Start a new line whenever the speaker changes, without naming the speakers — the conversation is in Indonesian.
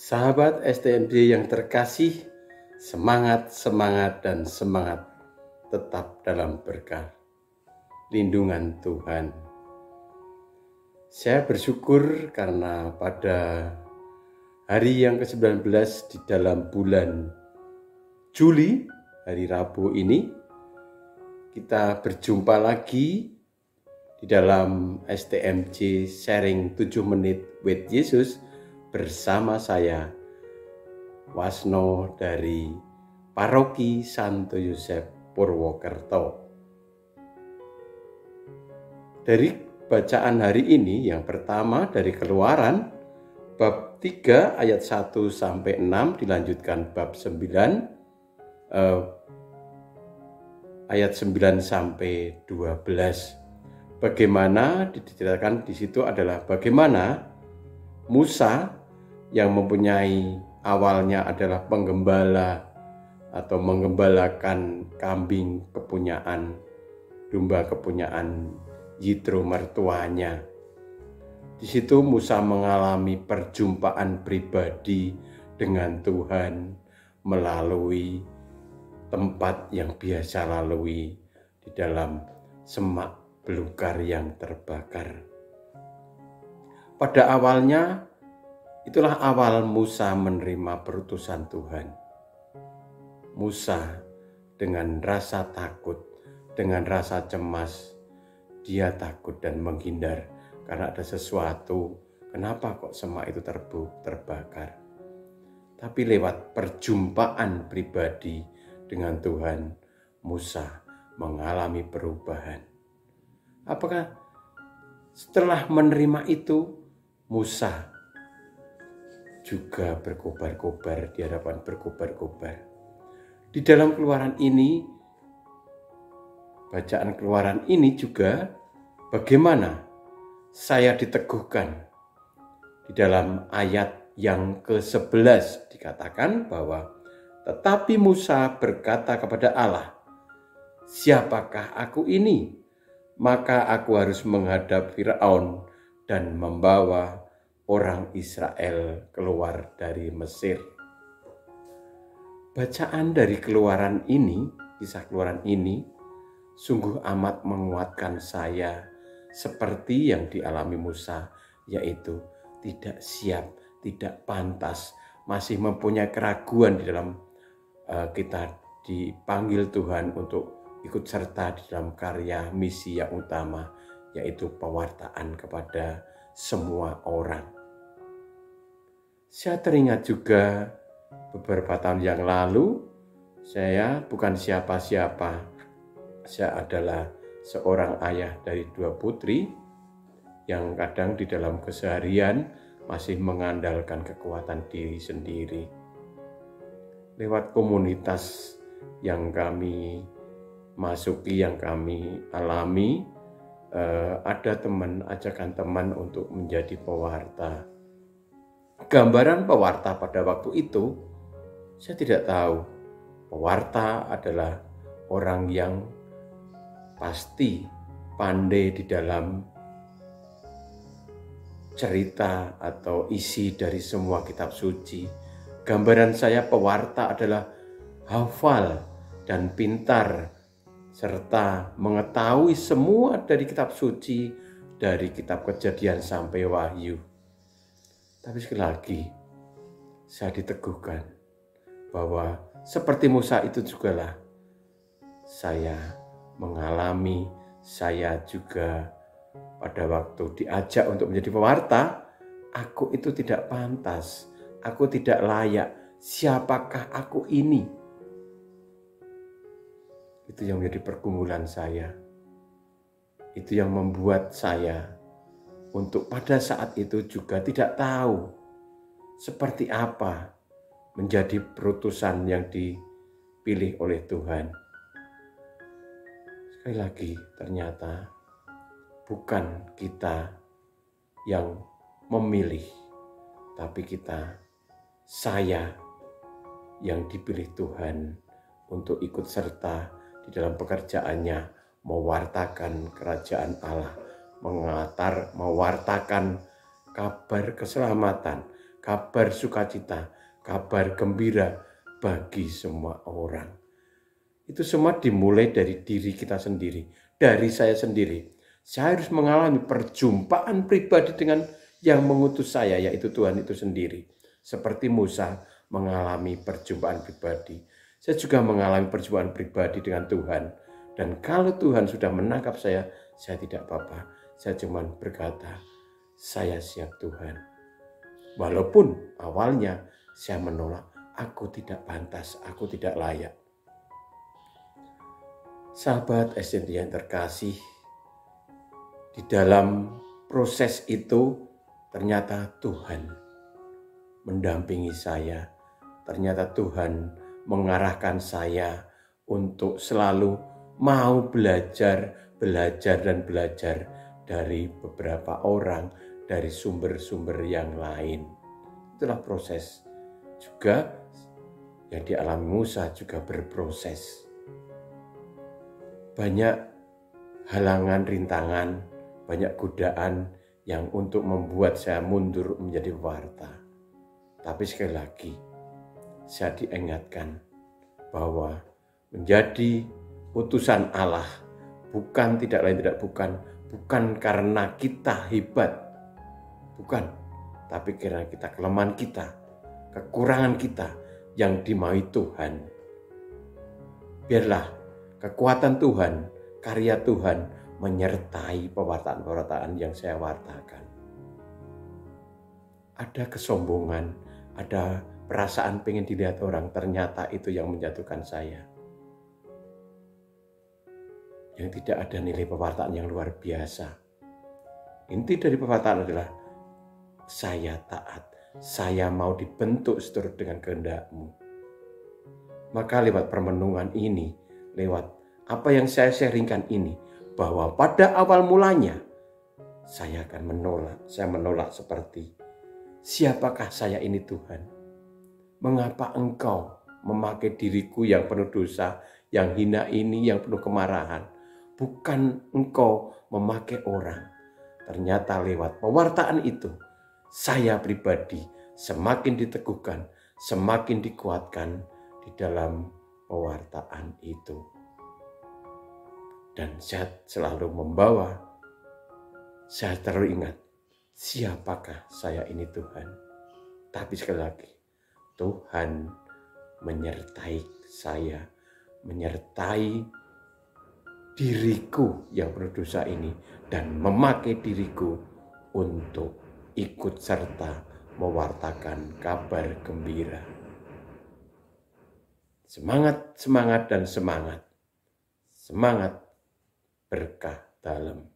Sahabat STMJ yang terkasih, semangat, semangat, dan semangat tetap dalam berkah lindungan Tuhan. Saya bersyukur karena pada hari yang ke-19 di dalam bulan Juli, hari Rabu ini, kita berjumpa lagi di dalam STMJ Sharing 7 Menit with Yesus bersama saya, Wasno dari Paroki Santo Yosef Purwokerto. Dari bacaan hari ini yang pertama dari Keluaran bab 3 ayat 1 sampai 6, dilanjutkan bab 9 ayat 9 sampai 12. Bagaimana diceritakan di situ adalah bagaimana Musa yang mempunyai awalnya adalah penggembala atau menggembalakan kambing kepunyaan, domba kepunyaan Yitro mertuanya. Di situ Musa mengalami perjumpaan pribadi dengan Tuhan melalui tempat yang biasa lalui di dalam semak belukar yang terbakar. Pada awalnya, itulah awal Musa menerima perutusan Tuhan. Musa dengan rasa takut, dengan rasa cemas, dia takut dan menghindar karena ada sesuatu. Kenapa kok semak itu terbakar? Tapi lewat perjumpaan pribadi dengan Tuhan, Musa mengalami perubahan. Apakah setelah menerima itu, Musa juga berkobar-kobar di hadapan berkobar-kobar. Di dalam Keluaran ini, bacaan Keluaran ini juga bagaimana saya diteguhkan. Di dalam ayat yang ke-11 dikatakan bahwa tetapi Musa berkata kepada Allah, "Siapakah aku ini? Maka aku harus menghadap Firaun dan membawa orang Israel keluar dari Mesir." Bacaan dari Keluaran ini, kisah Keluaran ini, sungguh amat menguatkan saya seperti yang dialami Musa, yaitu tidak siap, tidak pantas, masih mempunyai keraguan di dalam kita dipanggil Tuhan untuk ikut serta di dalam karya misi yang utama, yaitu pewartaan kepada semua orang. Saya teringat juga beberapa tahun yang lalu, saya bukan siapa-siapa. Saya adalah seorang ayah dari 2 putri yang kadang di dalam keseharian masih mengandalkan kekuatan diri sendiri. Lewat komunitas yang kami masuki, yang kami alami, ada ajakan teman untuk menjadi pewarta. Gambaran pewarta pada waktu itu, saya tidak tahu. Pewarta adalah orang yang pasti pandai di dalam cerita atau isi dari semua kitab suci. Gambaran saya pewarta adalah hafal dan pintar serta mengetahui semua dari kitab suci, dari kitab Kejadian sampai Wahyu. Tapi sekali lagi, saya diteguhkan bahwa seperti Musa itu jugalah saya mengalami, saya juga pada waktu diajak untuk menjadi pewarta, aku itu tidak pantas, aku tidak layak. Siapakah aku ini? Itu yang menjadi pergumulan saya. Itu yang membuat saya untuk pada saat itu juga tidak tahu seperti apa menjadi perutusan yang dipilih oleh Tuhan. Sekali lagi, ternyata bukan kita yang memilih, tapi saya yang dipilih Tuhan untuk ikut serta di dalam pekerjaannya, mewartakan kerajaan Allah, mewartakan kabar keselamatan, kabar sukacita, kabar gembira bagi semua orang. Itu semua dimulai dari diri kita sendiri, dari saya sendiri. Saya harus mengalami perjumpaan pribadi dengan yang mengutus saya, yaitu Tuhan itu sendiri. Seperti Musa mengalami perjumpaan pribadi. Saya juga mengalami perjumpaan pribadi dengan Tuhan. Dan kalau Tuhan sudah menangkap saya tidak apa-apa. Saya cuma berkata, saya siap Tuhan. Walaupun awalnya saya menolak, aku tidak pantas, aku tidak layak. Sahabat SDN yang terkasih, di dalam proses itu ternyata Tuhan mendampingi saya. Ternyata Tuhan mengarahkan saya untuk selalu mau belajar dari beberapa orang, dari sumber-sumber yang lain. Itulah proses. Juga yang dialami Musa juga berproses. Banyak halangan, rintangan, banyak godaan yang untuk membuat saya mundur menjadi pewarta. Tapi sekali lagi, saya diingatkan bahwa menjadi utusan Allah bukan karena kita hebat, bukan, tapi karena kita kelemahan kita, kekurangan kita yang dimaui Tuhan. Biarlah kekuatan Tuhan, karya Tuhan menyertai pewartaan-pewartaan yang saya wartakan. Ada kesombongan, ada perasaan pengen dilihat orang, ternyata itu yang menjatuhkan saya. Yang tidak ada nilai pewartaan yang luar biasa. Inti dari pewartaan adalah saya taat, saya mau dibentuk seturut dengan kehendak-Mu. Maka lewat permenungan ini, lewat apa yang saya sharingkan ini, bahwa pada awal mulanya saya akan menolak seperti, siapakah saya ini Tuhan? Mengapa Engkau memakai diriku yang penuh dosa, yang hina ini, yang penuh kemarahan? Bukan Engkau memakai orang. Ternyata lewat pewartaan itu, saya pribadi semakin diteguhkan, semakin dikuatkan di dalam pewartaan itu. Dan saya selalu saya terlalu ingat, siapakah saya ini Tuhan? Tapi sekali lagi, Tuhan menyertai saya, menyertai diriku yang berdosa ini, dan memakai diriku untuk ikut serta mewartakan kabar gembira. Semangat, semangat, dan semangat. Semangat berkah dalam.